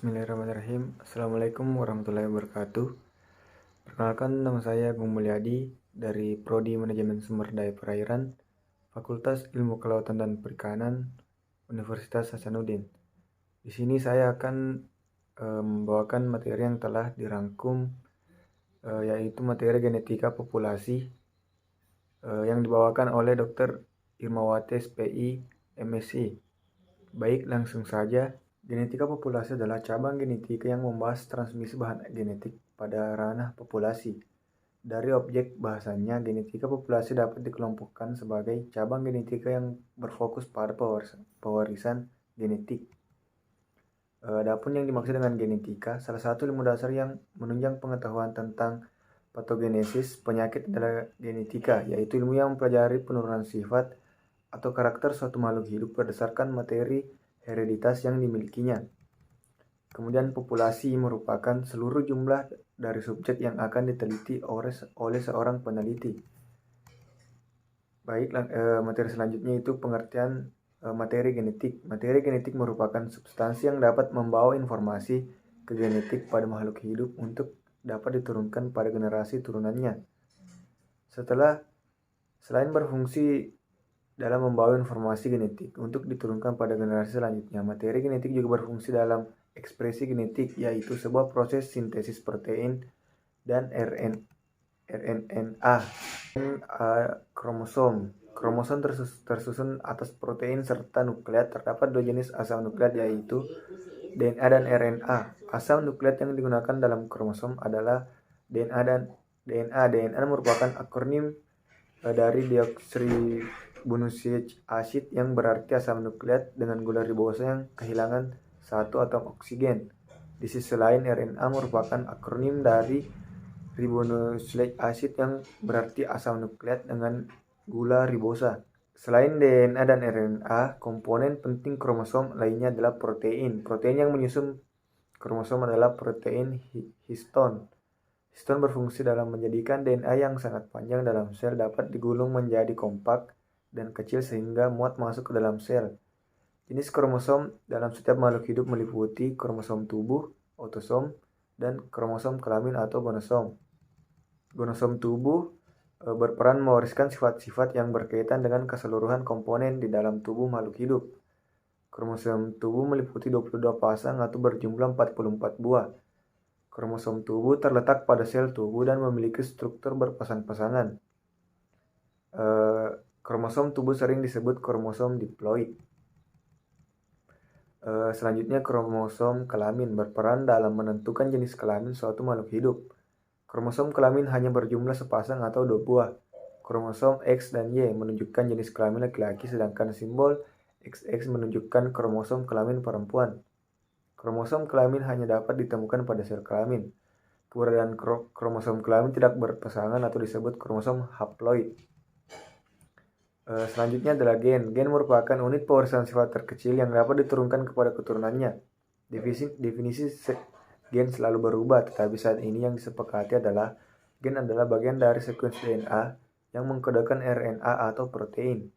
Bismillahirrahmanirrahim. Assalamualaikum warahmatullahi wabarakatuh. Perkenalkan, nama saya Agung Mulyadi dari Prodi Manajemen Sumber Daya Perairan, Fakultas Ilmu Kelautan dan Perikanan, Universitas Hasanuddin. Di sini saya akan membawakan materi yang telah dirangkum, yaitu materi genetika populasi yang dibawakan oleh Dr. Irmawati SPI, MSc. Baik, langsung saja. Genetika populasi adalah cabang genetika yang membahas transmisi bahan genetik pada ranah populasi. Dari objek bahasanya, genetika populasi dapat dikelompokkan sebagai cabang genetika yang berfokus pada pewarisan genetik. Adapun yang dimaksud dengan genetika, salah satu ilmu dasar yang menunjang pengetahuan tentang patogenesis penyakit adalah genetika, yaitu ilmu yang mempelajari penurunan sifat atau karakter suatu makhluk hidup berdasarkan materi hereditas yang dimilikinya. Kemudian populasi merupakan seluruh jumlah dari subjek yang akan diteliti oleh seorang peneliti. Baik, materi selanjutnya itu pengertian materi genetik. Materi genetik merupakan substansi yang dapat membawa informasi ke genetik pada makhluk hidup untuk dapat diturunkan pada generasi turunannya. Selain berfungsi dalam membawa informasi genetik untuk diturunkan pada generasi selanjutnya, materi genetik juga berfungsi dalam ekspresi genetik, yaitu sebuah proses sintesis protein dan RNA kromosom. Kromosom tersusun atas protein serta nukleat. Terdapat dua jenis asam nukleat, yaitu DNA dan RNA. Asam nukleat yang digunakan dalam kromosom adalah DNA dan DNA. DNA merupakan akronim dari deoksiribonukleik acid yang berarti asam nukleat dengan gula ribosa yang kehilangan satu atom oksigen. Di sisi lain, RNA merupakan akronim dari ribonukleik acid yang berarti asam nukleat dengan gula ribosa. Selain DNA dan RNA, komponen penting kromosom lainnya adalah protein. Protein yang menyusun kromosom adalah protein histon. Histon berfungsi dalam menjadikan DNA yang sangat panjang dalam sel dapat digulung menjadi kompak dan kecil sehingga muat masuk ke dalam sel. Jenis kromosom dalam setiap makhluk hidup meliputi kromosom tubuh, autosom, dan kromosom kelamin atau gonosom. Gonosom tubuh berperan mewariskan sifat-sifat yang berkaitan dengan keseluruhan komponen di dalam tubuh makhluk hidup. Kromosom tubuh meliputi 22 pasang atau berjumlah 44 buah. Kromosom tubuh terletak pada sel tubuh dan memiliki struktur berpasang-pasangan. Kromosom tubuh sering disebut kromosom diploid. Selanjutnya, kromosom kelamin berperan dalam menentukan jenis kelamin suatu makhluk hidup. Kromosom kelamin hanya berjumlah sepasang atau 2 buah. Kromosom X dan Y menunjukkan jenis kelamin laki-laki, sedangkan simbol XX menunjukkan kromosom kelamin perempuan. Kromosom kelamin hanya dapat ditemukan pada sel kelamin. Keberadaan kromosom kelamin tidak berpasangan atau disebut kromosom haploid. Selanjutnya adalah gen. Gen merupakan unit pewarisan sifat terkecil yang dapat diturunkan kepada keturunannya. Definisi gen selalu berubah, tetapi saat ini yang disepakati adalah gen adalah bagian dari sekuens DNA yang mengkodekan RNA atau protein.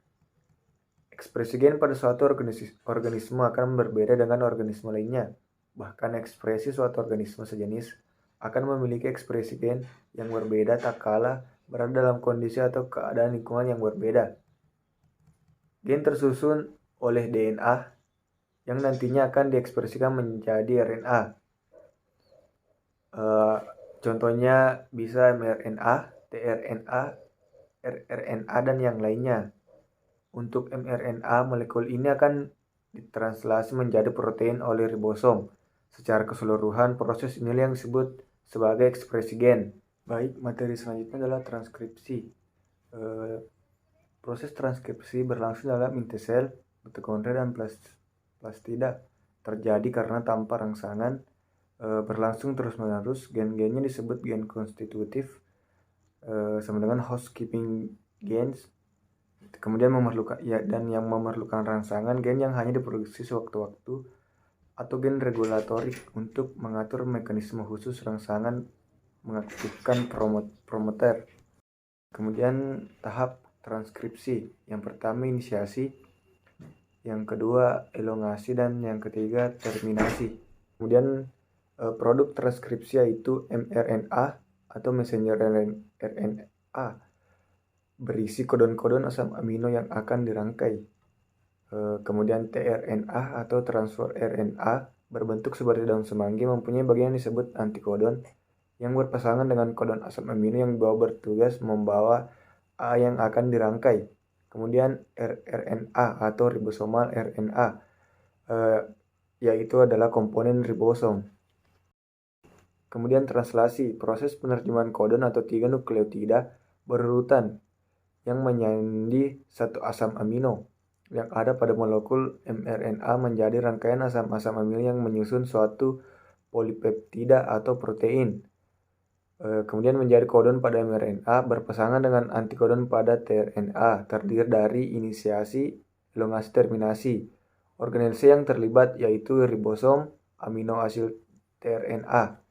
Ekspresi gen pada suatu organisme akan berbeda dengan organisme lainnya. Bahkan ekspresi suatu organisme sejenis akan memiliki ekspresi gen yang berbeda tak kalah berada dalam kondisi atau keadaan lingkungan yang berbeda. Gen tersusun oleh DNA yang nantinya akan diekspresikan menjadi RNA. Contohnya bisa mRNA, tRNA, rRNA, dan yang lainnya. Untuk mRNA, molekul ini akan ditranslasi menjadi protein oleh ribosom. Secara keseluruhan, proses ini yang disebut sebagai ekspresi gen. Baik, materi selanjutnya adalah transkripsi. Proses transkripsi berlangsung dalam inti sel, mitokondria, dan plastida. Terjadi karena tanpa rangsangan, berlangsung terus-menerus. Gen-gennya disebut gen konstitutif, sama dengan housekeeping gens. Kemudian yang memerlukan rangsangan gen yang hanya diproduksi sewaktu-waktu atau gen regulatorik untuk mengatur mekanisme khusus rangsangan mengaktifkan promoter. Kemudian tahap transkripsi. Yang pertama inisiasi, yang kedua elongasi, dan yang ketiga terminasi. Kemudian produk transkripsi yaitu mRNA atau messenger RNA berisi kodon-kodon asam amino yang akan dirangkai. Kemudian tRNA atau transfer RNA berbentuk seperti daun semanggi mempunyai bagian yang disebut antikodon yang berpasangan dengan kodon asam amino yang bertugas membawa A yang akan dirangkai. Kemudian rRNA atau ribosomal RNA yaitu adalah komponen ribosom. Kemudian translasi, proses penerjemahan kodon atau 3 nukleotida berurutan yang menyandi satu asam amino yang ada pada molekul mRNA menjadi rangkaian asam-asam amino yang menyusun suatu polipeptida atau protein. Kemudian menjadi kodon pada mRNA berpasangan dengan antikodon pada tRNA terdiri dari inisiasi, elongasi, terminasi. Organisasi yang terlibat yaitu ribosom, amino asid tRNA.